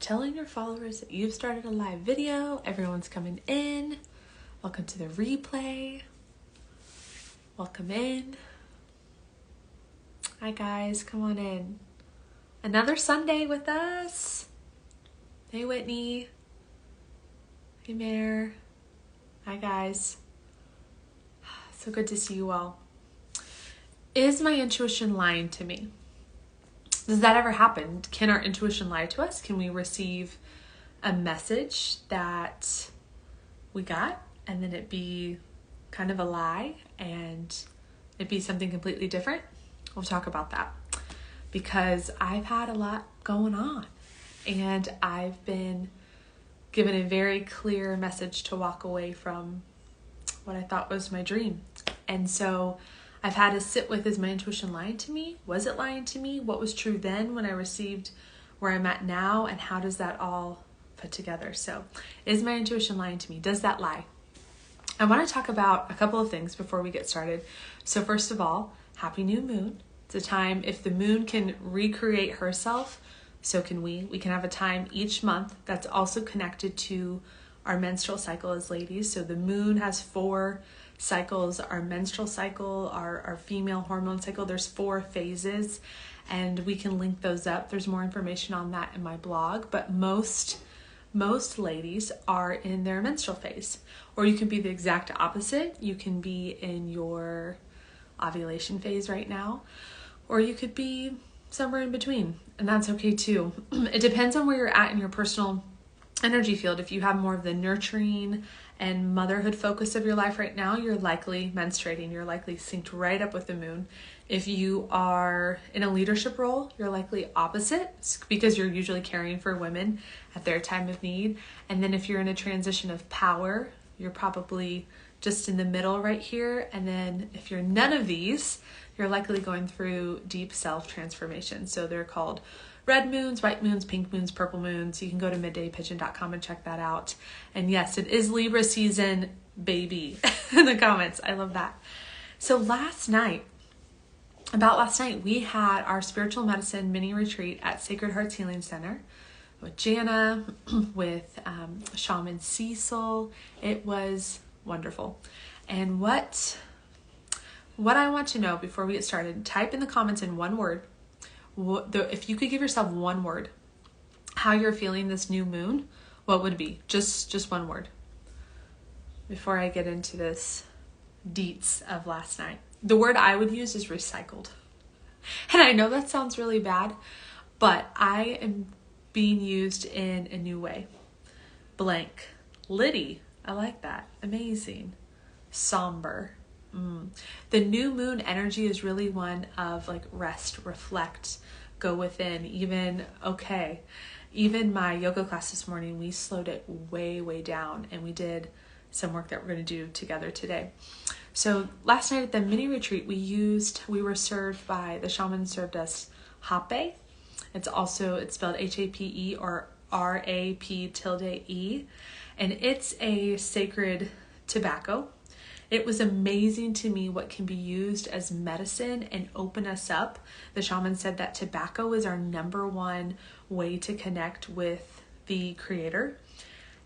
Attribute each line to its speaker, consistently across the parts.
Speaker 1: telling your followers that you've started a live video. Everyone's coming in. Welcome to the replay. Welcome in. Hi guys, come on in. Another Sunday with us. Hey Whitney. Hey Mare. Hi guys. So good to see you all. Is my intuition lying to me? Does that ever happen? Can our intuition lie to us? Can we receive a message that we got and then it be kind of a lie and it be something completely different? We'll talk about that because I've had a lot going on and I've been given a very clear message to walk away from what I thought was my dream. And so I've had to sit with, is my intuition lying to me? Was it lying to me? What was true then when I received where I'm at now? And how does that all put together? So is my intuition lying to me? Does that lie? I want to talk about a couple of things before we get started. So first of all, happy new moon. It's a time, if the moon can recreate herself, so can we. We can have a time each month that's also connected to our menstrual cycle as ladies. So the moon has 4 cycles, our menstrual cycle, our female hormone cycle. There's 4 phases and we can link those up. There's more information on that in my blog, but most ladies are in their menstrual phase, or you can be the exact opposite. You can be in your ovulation phase right now, or you could be somewhere in between, and that's okay too. It depends on where you're at in your personal energy field. If you have more of the nurturing and motherhood focus of your life right now, you're likely menstruating. You're likely synced right up with the moon. If you are in a leadership role, you're likely opposite because you're usually caring for women at their time of need. And then if you're in a transition of power, you're probably just in the middle right here. And then if you're none of these, you're likely going through deep self-transformation. So they're called red moons, white moons, pink moons, purple moons. You can go to middaypigeon.com and check that out. And yes, it is Libra season, baby, in the comments. I love that. So last night, we had our spiritual medicine mini retreat at Sacred Hearts Healing Center with Jana, with Shaman Cecil. It was wonderful. And what I want to know before we get started, type in the comments in one word. If you could give yourself one word, how you're feeling this new moon, what would it be? Just one word. Before I get into this deets of last night. The word I would use is recycled. And I know that sounds really bad, but I am being used in a new way. Blank. Liddy. I like that. Amazing. Somber. The new moon energy is really one of like rest, reflect, go within. Even my yoga class this morning, we slowed it way down and we did some work that we're going to do together today. So last night at the mini retreat, we were served by, the shaman served us hape. It's spelled H-A-P-E or R-A-P-tilde-E. And it's a sacred tobacco. It was amazing to me what can be used as medicine and open us up. The shaman said that tobacco is our #1 way to connect with the creator.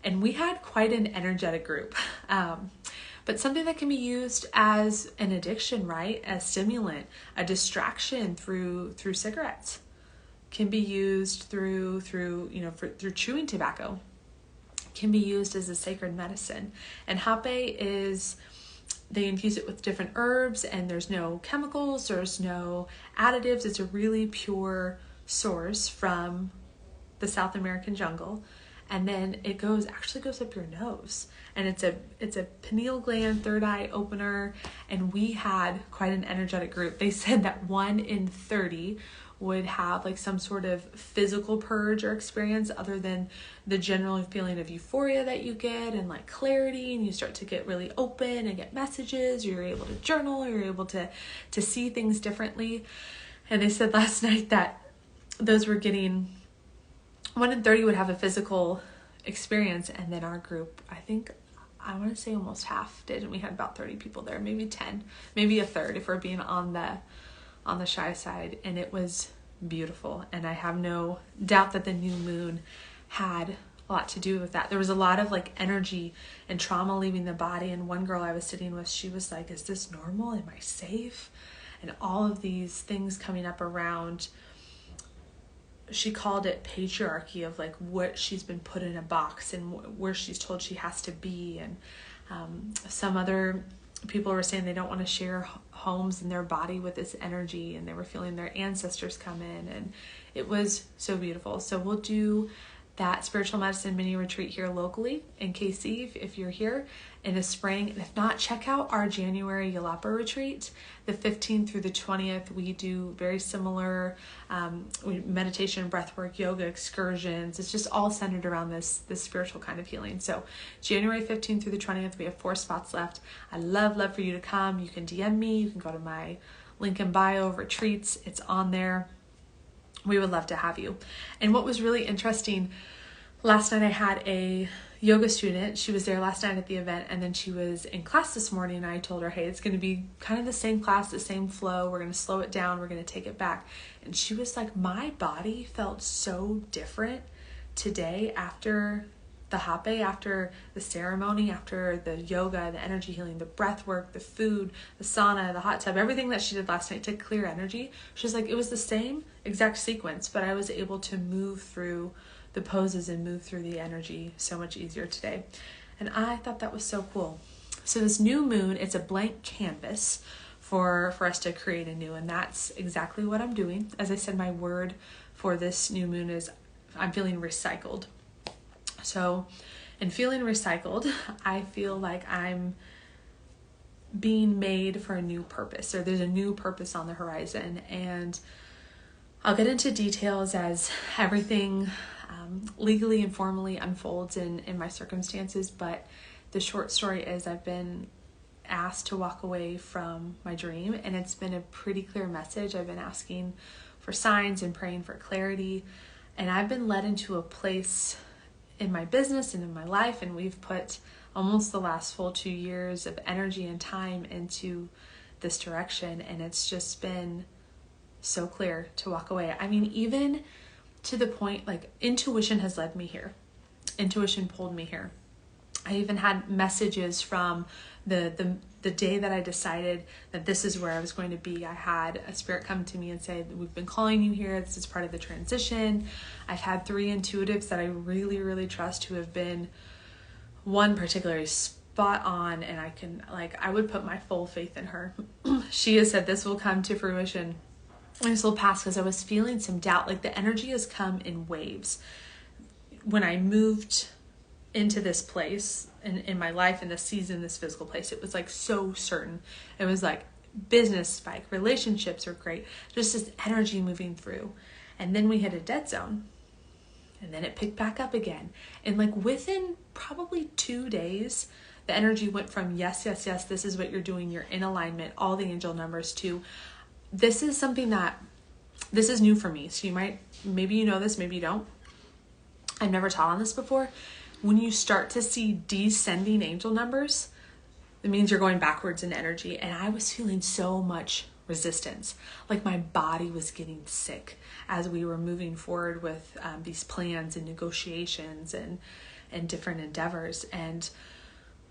Speaker 1: And we had quite an energetic group. But something that can be used as an addiction, right? A stimulant, a distraction through cigarettes, can be used through chewing tobacco, can be used as a sacred medicine. And hape they infuse it with different herbs and there's no chemicals, there's no additives. It's a really pure source from the South American jungle. And then it actually goes up your nose. And it's a pineal gland, third eye opener. And we had quite an energetic group. They said that 1 in 30 would have like some sort of physical purge or experience other than the general feeling of euphoria that you get and like clarity, and you start to get really open and get messages. You're able to journal, you're able to see things differently. And they said last night that those were getting 1 in 30 would have a physical experience, and then our group, I want to say almost half did, and we had about 30 people there, maybe 10, maybe a third if we're being on the shy side. And it was beautiful, and I have no doubt that the new moon had a lot to do with that. There was a lot of like energy and trauma leaving the body. And one girl I was sitting with, she was like, is this normal? Am I safe? And all of these things coming up around, she called it patriarchy, of like what she's been put in a box and where she's told she has to be. And some other people were saying they don't want to share homes in their body with this energy, and they were feeling their ancestors come in, and it was so beautiful. So we'll do that spiritual medicine mini retreat here locally in KC if you're here in the spring. And if not, check out our January Yelapa retreat, the 15th through the 20th. We do very similar meditation, breathwork, yoga, excursions. It's just all centered around this spiritual kind of healing. So January 15th through the 20th, we have 4 spots left. I'd love for you to come. You can DM me. You can go to my link in bio, retreats. It's on there. We would love to have you. And what was really interesting, last night I had a yoga student. She was there last night at the event, and then she was in class this morning, and I told her, hey, it's going to be kind of the same class, the same flow. We're going to slow it down. We're going to take it back. And she was like, my body felt so different today after the hape, after the ceremony, after the yoga, the energy healing, the breath work, the food, the sauna, the hot tub, everything that she did last night to clear energy. She's like, it was the same exact sequence, but I was able to move through the poses and move through the energy so much easier today. And I thought that was so cool. So this new moon, it's a blank canvas for us to create anew, and that's exactly what I'm doing. As I said, my word for this new moon is I'm feeling recycled. So in feeling recycled, I feel like I'm being made for a new purpose, or there's a new purpose on the horizon. And I'll get into details as everything legally and formally unfolds in my circumstances. But the short story is I've been asked to walk away from my dream, and it's been a pretty clear message. I've been asking for signs and praying for clarity, and I've been led into a place in my business and in my life, and we've put almost the last full 2 years of energy and time into this direction, and it's just been so clear to walk away. I mean, even to the point, like, intuition has led me here. Intuition pulled me here. I even had messages from the day that I decided that this is where I was going to be. I had a spirit come to me and say, we've been calling you here. This is part of the transition. I've had 3 intuitives that I really, really trust, who have been, one particularly spot on, and I would put my full faith in her. She has said this will come to fruition. This will pass, because I was feeling some doubt. Like, the energy has come in waves. When I moved into this place in my life, in this season, this physical place, it was like so certain. It was like business spike, relationships are great, just this energy moving through. And then we hit a dead zone, and then it picked back up again. And like within probably 2 days, the energy went from yes, this is what you're doing, you're in alignment, all the angel numbers, to this is something that, this is new for me. So maybe you know this, maybe you don't. I've never taught on this before. When you start to see descending angel numbers, it means you're going backwards in energy. And I was feeling so much resistance. Like, my body was getting sick as we were moving forward with these plans and negotiations and different endeavors. And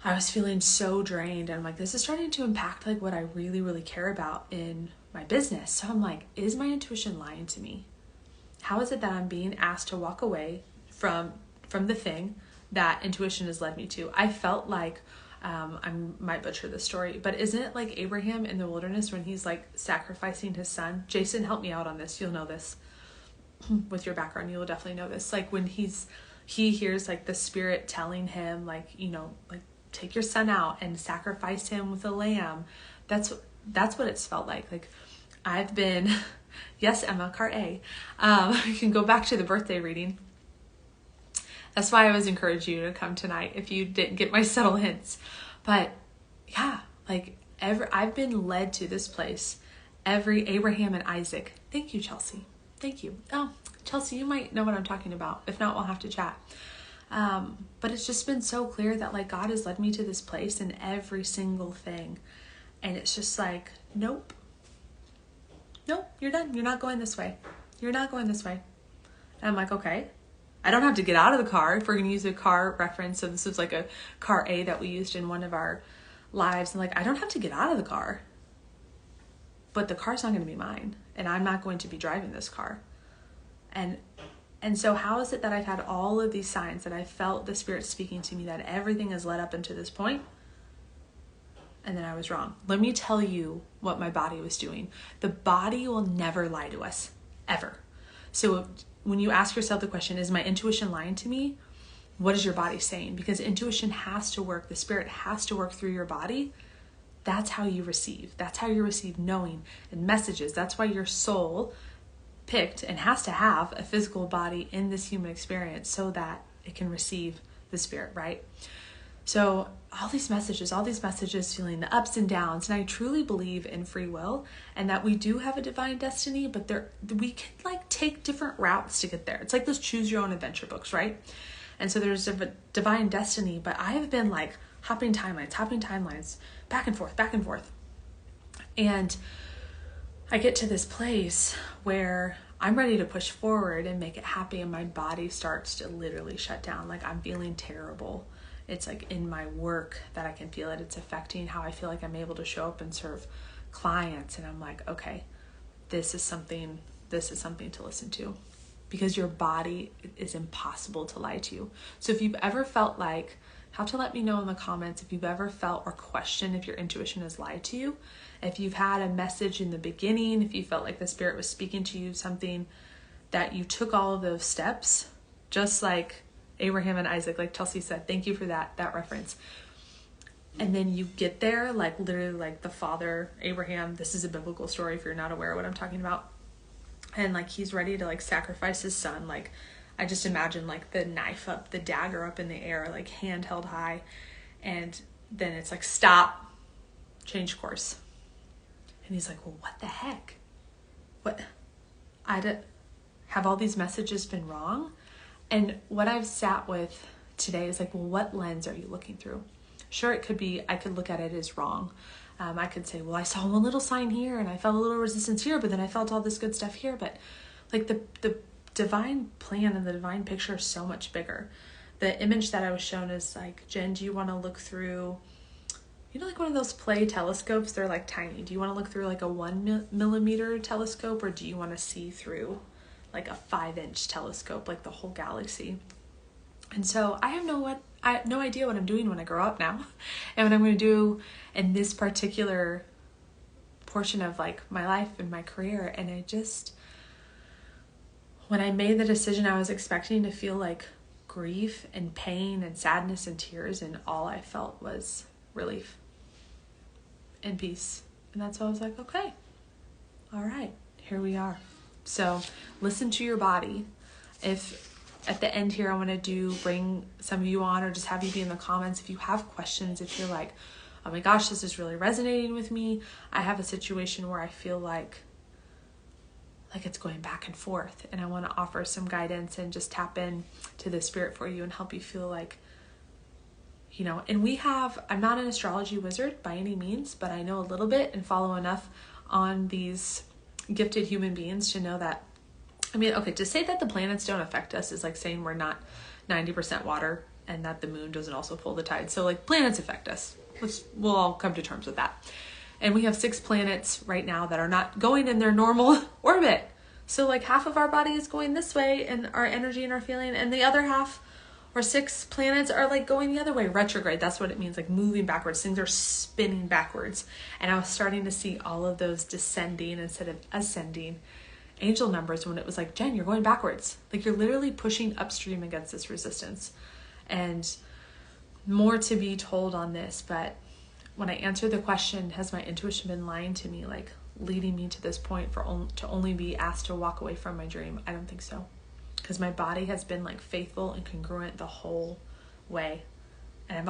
Speaker 1: I was feeling so drained. And I'm like, this is starting to impact like what I really, really care about in my business. So I'm like, is my intuition lying to me? How is it that I'm being asked to walk away from the thing that intuition has led me to? I felt like, I might butcher this story, but isn't it like Abraham in the wilderness when he's like sacrificing his son? Jason, help me out on this. You'll know this with your background. You'll definitely know this. Like, when he hears like the spirit telling him, like, like, take your son out and sacrifice him with a lamb. That's what it's felt like. Like, I've been, yes, Emma, Cart A. You can go back to the birthday reading. That's why I always encourage you to come tonight if you didn't get my subtle hints. But yeah, like, I've been led to this place. Every Abraham and Isaac. Thank you, Chelsea. Thank you. Oh, Chelsea, you might know what I'm talking about. If not, we'll have to chat. But it's just been so clear that like God has led me to this place in every single thing. And it's just like, nope, you're done. You're not going this way. You're not going this way. And I'm like, okay. I don't have to get out of the car. If we're going to use a car reference, so this was like a car A that we used in one of our lives. And like, I don't have to get out of the car, but the car's not going to be mine, and I'm not going to be driving this car. And so how is it that I've had all of these signs, that I felt the Spirit speaking to me, that everything has led up into this point, and then I was wrong? Let me tell you what my body was doing. The body will never lie to us, ever. So when you ask yourself the question, is my intuition lying to me? What is your body saying? Because intuition has to work. The Spirit has to work through your body. That's how you receive. That's how you receive knowing and messages. That's why your soul picked and has to have a physical body in this human experience so that it can receive the Spirit, right? So all these messages, feeling the ups and downs. And I truly believe in free will, and that we do have a divine destiny, but we can like take different routes to get there. It's like those choose your own adventure books, right? And so there's a divine destiny, but I have been like hopping timelines, back and forth. And I get to this place where I'm ready to push forward and make it happy, and my body starts to literally shut down. Like, I'm feeling terrible. It's like in my work that I can feel it. It's affecting how I feel like I'm able to show up and serve clients. And I'm like, okay, this is something to listen to, because your body is impossible to lie to you. So if you've ever felt like, have to let me know in the comments if you've ever felt or questioned if your intuition has lied to you. If you've had a message in the beginning, if you felt like the Spirit was speaking to you something, that you took all of those steps, just like Abraham and Isaac, like Chelsea said, thank you for that reference. And then you get there, like literally like the father, Abraham, this is a biblical story if you're not aware of what I'm talking about. And like, he's ready to like sacrifice his son. Like, I just imagine like the knife up, the dagger up in the air, like hand held high. And then it's like, stop, change course. And he's like, well, what the heck? Have all these messages been wrong? And what I've sat with today is like, well, what lens are you looking through? Sure, it could be, I could look at it as wrong. I could say, well, I saw one little sign here and I felt a little resistance here, but then I felt all this good stuff here. But like the divine plan and the divine picture is so much bigger. The image that I was shown is like, Jen, do you want to look through, you know, like one of those play telescopes? They're like tiny. Do you want to look through like a 1 millimeter telescope, or do you want to see through like a 5-inch telescope, like the whole galaxy? And so I have no idea what I'm doing when I grow up now, and what I'm going to do in this particular portion of like my life and my career. And when I made the decision, I was expecting to feel like grief and pain and sadness and tears, and all I felt was relief and peace. And that's why I was like, okay, all right, here we are. So listen to your body. If at the end here, I want to bring some of you on, or just have you be in the comments if you have questions, if you're like, oh my gosh, this is really resonating with me. I have a situation where I feel like it's going back and forth, and I want to offer some guidance and just tap in to the Spirit for you and help you feel like, you know. And I'm not an astrology wizard by any means, but I know a little bit and follow enough on these gifted human beings to know that, I mean, okay, to say that the planets don't affect us is like saying we're not 90% water and that the moon doesn't also pull the tide. So like, planets affect us. We'll all come to terms with that. And we have 6 planets right now that are not going in their normal orbit. So like, half of our body is going this way and our energy and our feeling, and the other half, or 6 planets, are like going the other way, retrograde. That's what it means, like moving backwards. Things are spinning backwards. And I was starting to see all of those descending instead of ascending angel numbers when it was like, Jen, you're going backwards. Like, you're literally pushing upstream against this resistance. And more to be told on this, but when I answer the question, has my intuition been lying to me, like leading me to this point to only be asked to walk away from my dream? I don't think so, because my body has been like faithful and congruent the whole way. And I'm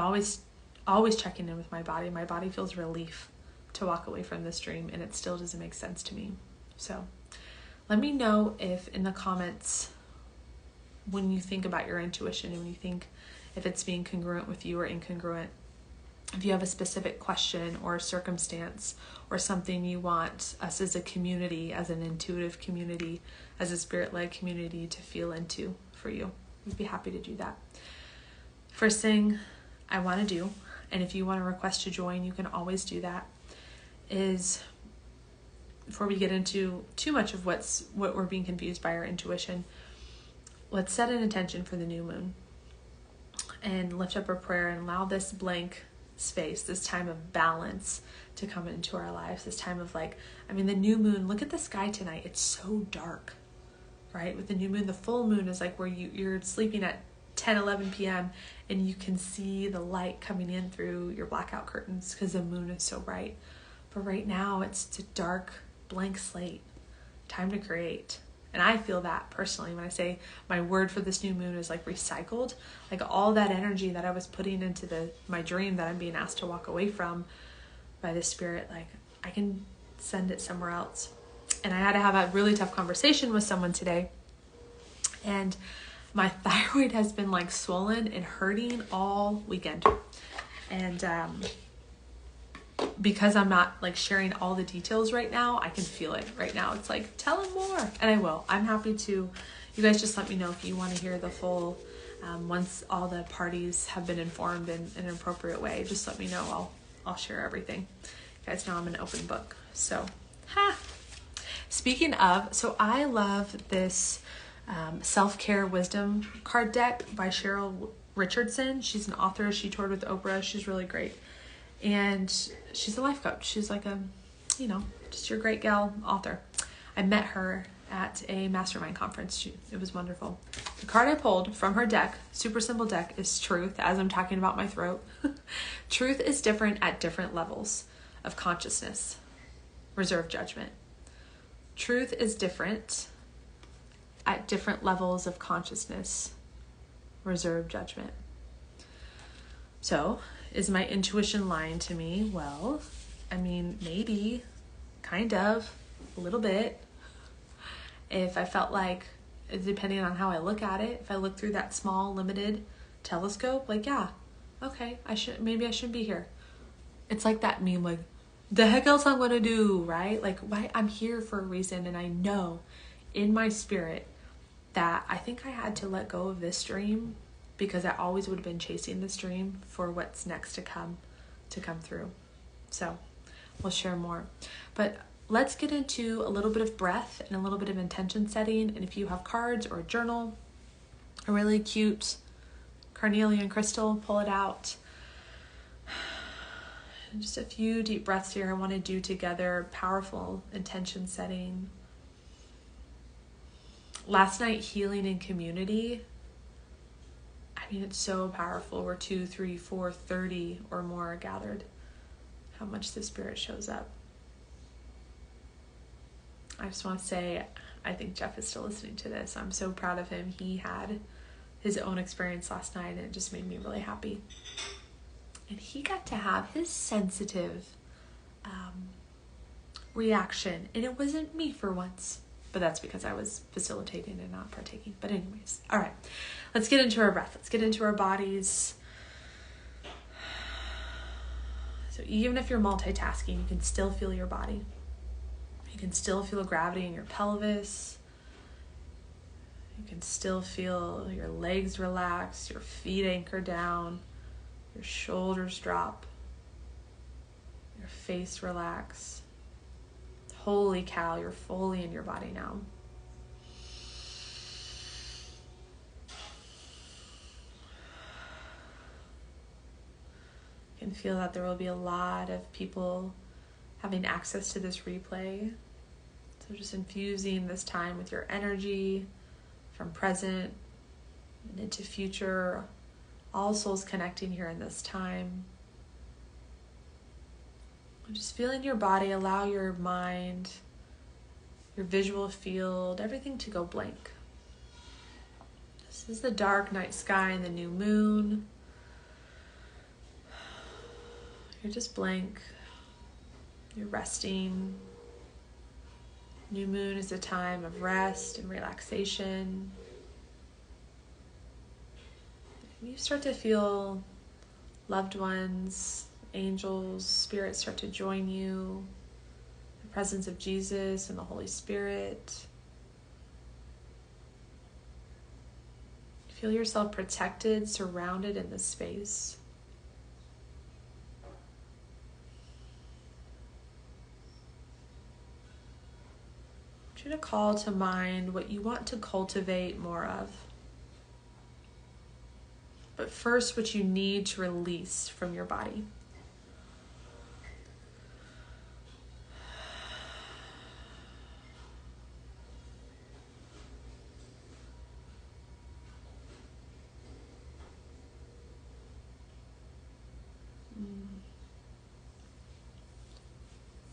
Speaker 1: always checking in with my body. My body feels relief to walk away from this dream, and it still doesn't make sense to me. So let me know if in the comments, when you think about your intuition and when you think if it's being congruent with you or incongruent, if you have a specific question or circumstance or something you want us as a community, as an intuitive community, as a spirit-led community to feel into for you. we'd be happy to do that. First thing I want to do, and if you want to request to join, you can always do that, is before we get into too much of what we're being confused by our intuition, let's set an intention for the new moon and lift up a prayer and allow this blank space, this time of balance to come into our lives, this time of the new moon, look at the sky tonight. It's so dark, right? With the new moon, the full moon is like where you're sleeping at 10, 11 p.m. and you can see the light coming in through your blackout curtains because the moon is so bright. But right now it's a dark, blank slate, time to create. And I feel that personally when I say my word for this new moon is recycled, all that energy that I was putting into my dream that I'm being asked to walk away from by the Spirit, I can send it somewhere else. And I had to have a really tough conversation with someone today. And my thyroid has been swollen and hurting all weekend. And because I'm not sharing all the details right now, I can feel it right now. It's tell them more. And I will. I'm happy to. You guys just let me know if you want to hear the full, once all the parties have been informed in an appropriate way, just let me know. I'll share everything. You guys know I'm an open book. So, Speaking of, so I love this Self-Care Wisdom card deck by Cheryl Richardson. She's an author. She toured with Oprah. She's really great. And she's a life coach. She's just your great gal author. I met her at a mastermind conference. It was wonderful. The card I pulled from her deck, super simple deck, is Truth, as I'm talking about my throat. Truth is different at different levels of consciousness. Reserve judgment. Truth is different at different levels of consciousness. Reserve judgment. So, is my intuition lying to me? Well, maybe, kind of, a little bit. If I felt depending on how I look at it, if I look through that small, limited telescope, yeah, okay, maybe I shouldn't be here. It's like that meme, the heck else I'm going to do, right? Why I'm here for a reason, and I know in my spirit that I think I had to let go of this dream because I always would have been chasing this dream for what's next to come through. So we'll share more. But let's get into a little bit of breath and a little bit of intention setting. And if you have cards or a journal, a really cute carnelian crystal, pull it out. And just a few deep breaths here I want to do together. Powerful intention setting. Last night, healing in community. It's so powerful. We're 2, 3, 4, 30 or more gathered. How much the Spirit shows up. I just want to say, I think Jeff is still listening to this. I'm so proud of him. He had his own experience last night, and it just made me really happy. And he got to have his sensitive reaction, and it wasn't me for once. But that's because I was facilitating and not partaking. But anyways, all right. Let's get into our breath. Let's get into our bodies. So even if you're multitasking, you can still feel your body. You can still feel gravity in your pelvis. You can still feel your legs relax, your feet anchor down, your shoulders drop, your face relax. Holy cow, you're fully in your body now. You can feel that there will be a lot of people having access to this replay. So just infusing this time with your energy from present and into future. All souls connecting here in this time. Just feeling your body, allow your mind, your visual field, everything to go blank. This is the dark night sky and the new moon. You're just blank. You're resting. New moon is a time of rest and relaxation. You start to feel loved ones, angels, spirits start to join you. The presence of Jesus and the Holy Spirit. Feel yourself protected, surrounded in this space. I want you to call to mind what you want to cultivate more of. But first, what you need to release from your body.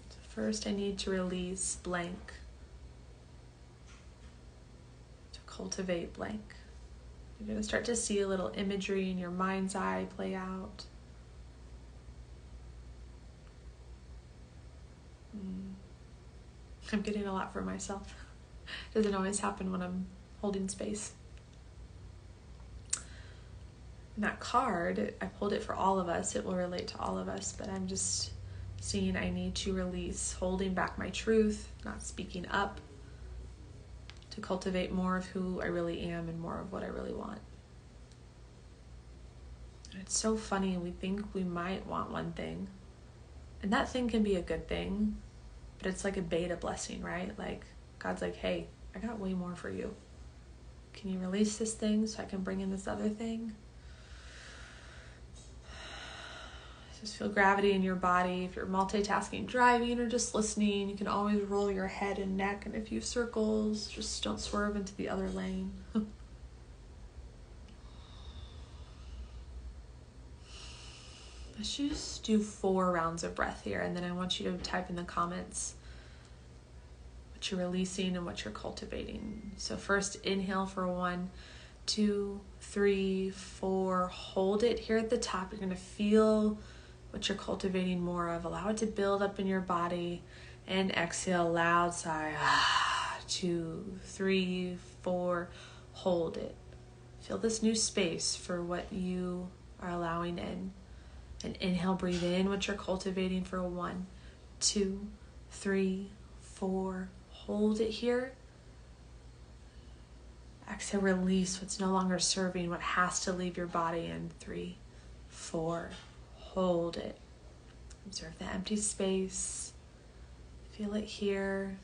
Speaker 1: So first, I need to release blank. To cultivate blank. You're going to start to see a little imagery in your mind's eye play out. I'm getting a lot for myself. Doesn't always happen when I'm holding space. And that card, I pulled it for all of us. It will relate to all of us, but I'm just seeing I need to release holding back my truth, not speaking up, to cultivate more of who I really am and more of what I really want. And it's so funny, we think we might want one thing, and that thing can be a good thing, but it's like a beta blessing, right? Like God's like, hey, I got way more for you. Can you release this thing so I can bring in this other thing? Just feel gravity in your body. If you're multitasking, driving, or just listening, you can always roll your head and neck in a few circles. Just don't swerve into the other lane. Let's just do 4 rounds of breath here, and then I want you to type in the comments what you're releasing and what you're cultivating. So first, inhale for 1, 2, 3, 4. Hold it here at the top. You're going to feel what you're cultivating more of. Allow it to build up in your body. And exhale, loud sigh. 2, 3, 4. Hold it. Feel this new space for what you are allowing in. And inhale, breathe in what you're cultivating for 1, 2, 3, 4. Hold it here. Exhale, release what's no longer serving, what has to leave your body in 3, 4. Hold it. Observe the empty space. Feel it here.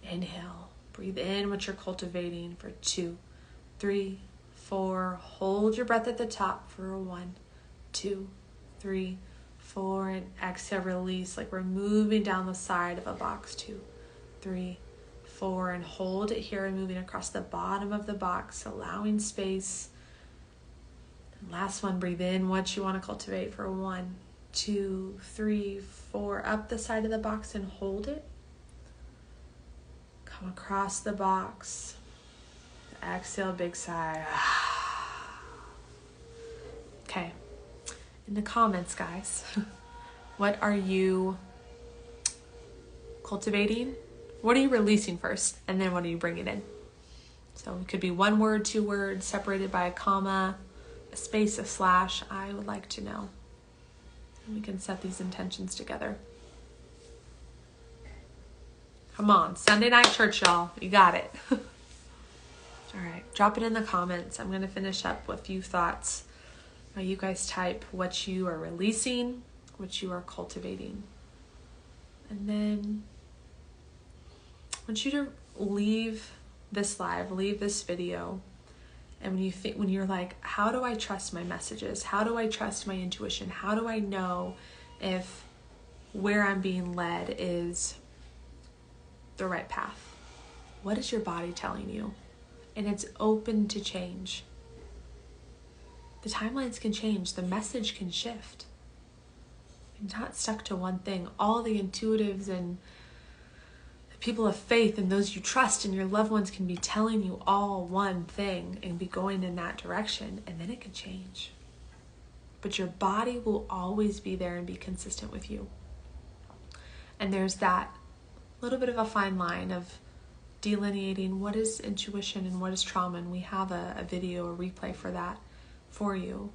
Speaker 1: Inhale. Breathe in what you're cultivating for 2, 3, 4. Hold your breath at the top for 1, 2, 3, 4. And exhale, release like we're moving down the side of a box. 2, 3, 4. And hold it here and moving across the bottom of the box, allowing space. Last one, breathe in what you want to cultivate for 1, 2, 3, 4. Up the side of the box and hold it. Come across the box. Exhale, big sigh. Okay. In the comments, guys, what are you cultivating? What are you releasing first? And then what are you bringing in? So it could be 1 word, 2 words, separated by a comma, a space, a slash. I would like to know. And we can set these intentions together. Come on, Sunday night church, y'all. You got it. All right, drop it in the comments. I'm going to finish up with a few thoughts. You guys type what you are releasing, what you are cultivating. And then I want you to leave this live, leave this video. And when you're like, how do I trust my messages? How do I trust my intuition? How do I know if where I'm being led is the right path? What is your body telling you? And it's open to change. The timelines can change. The message can shift. You're not stuck to one thing. All the intuitives and the people of faith and those you trust and your loved ones can be telling you all one thing and be going in that direction, and then it can change. But your body will always be there and be consistent with you. And there's that little bit of a fine line of delineating what is intuition and what is trauma, and we have a video, a replay for that for you.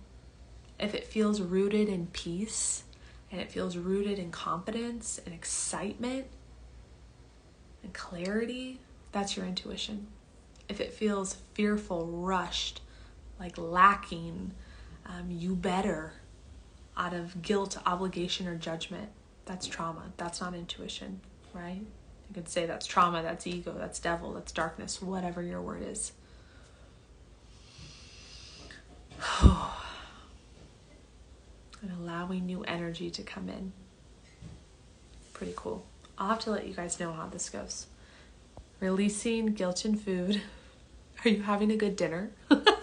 Speaker 1: If it feels rooted in peace and it feels rooted in confidence and excitement and clarity, that's your intuition. If it feels fearful, rushed, like lacking, you better, out of guilt, obligation, or judgment, that's trauma. That's not intuition, right? You could say that's trauma, that's ego, that's devil, that's darkness, whatever your word is. And allowing new energy to come in. Pretty cool. I'll have to let you guys know how this goes. Releasing guilt and food. Are you having a good dinner?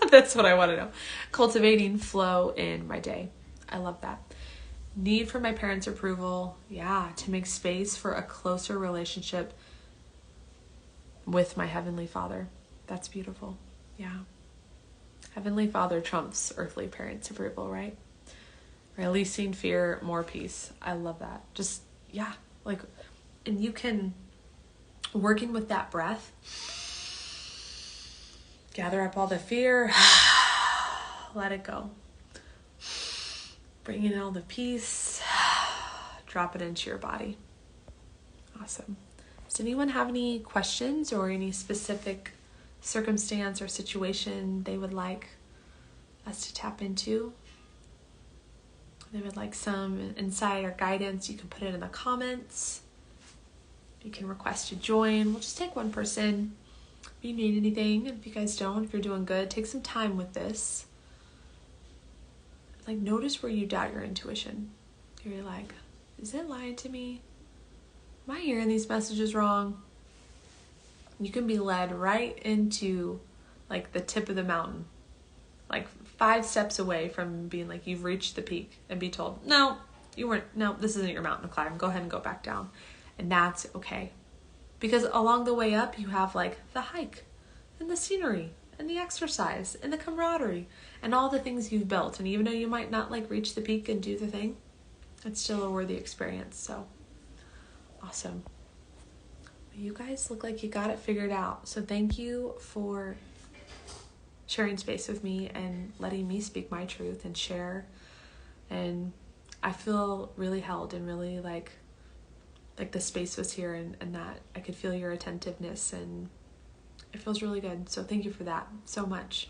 Speaker 1: That's what I want to know. Cultivating flow in my day. I love that. Need for my parents' approval. Yeah, to make space for a closer relationship with my Heavenly Father. That's beautiful. Yeah. Heavenly Father trumps earthly parents' approval, right? Releasing fear, more peace. I love that. Just, yeah. Like, and you can, working with that breath, gather up all the fear, let it go. Bring in all the peace, drop it into your body. Awesome. Does anyone have any questions or any specific circumstance or situation they would like us to tap into? They would like some insight or guidance, you can put it in the comments. You can request to join. We'll just take one person. If you need anything, if you guys don't, if you're doing good, take some time with this. Like, notice where you doubt your intuition. You're like, is it lying to me? Am I hearing these messages wrong? You can be led right into like the tip of the mountain, like 5 steps away from being like you've reached the peak, and be told, no, you weren't, no, this isn't your mountain to climb. Go ahead and go back down. And that's okay. Because along the way up, you have like the hike and the scenery and the exercise and the camaraderie and all the things you've built. And even though you might not like reach the peak and do the thing, it's still a worthy experience. So awesome. You guys look like you got it figured out. So thank you for sharing space with me and letting me speak my truth and share. And I feel really held and really like the space was here, and that I could feel your attentiveness, and it feels really good. So thank you for that so much.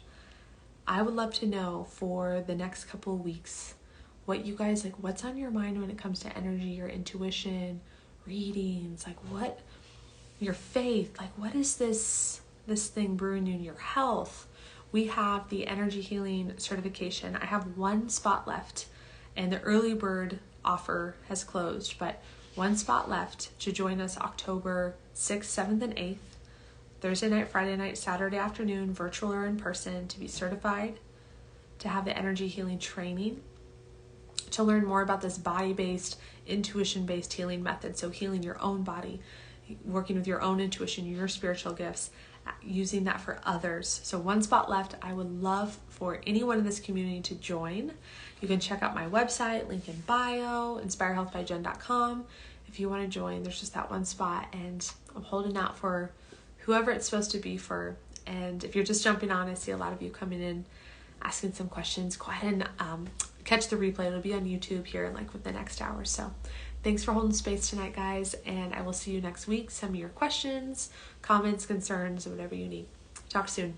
Speaker 1: I would love to know for the next couple of weeks what you guys like, what's on your mind when it comes to energy, your intuition, readings, like what, your faith, like what is this thing brewing in your health? We have the energy healing certification. I have 1 spot left, and the early bird offer has closed, but 1 spot left to join us October 6th, 7th, and 8th, Thursday night, Friday night, Saturday afternoon, virtual or in person, to be certified, to have the energy healing training, to learn more about this body-based, intuition-based healing method. So healing your own body, working with your own intuition, your spiritual gifts, using that for others. So 1 spot left. I would love for anyone in this community to join. You can check out my website, link in bio, inspirehealthbyjen.com. If you want to join, there's just that 1 spot, and I'm holding out for whoever it's supposed to be for. And if you're just jumping on, I see a lot of you coming in, asking some questions. Go ahead and catch the replay. It'll be on YouTube here in like within the next hour. So thanks for holding space tonight, guys, and I will see you next week. Send me your questions, comments, concerns, whatever you need. Talk soon.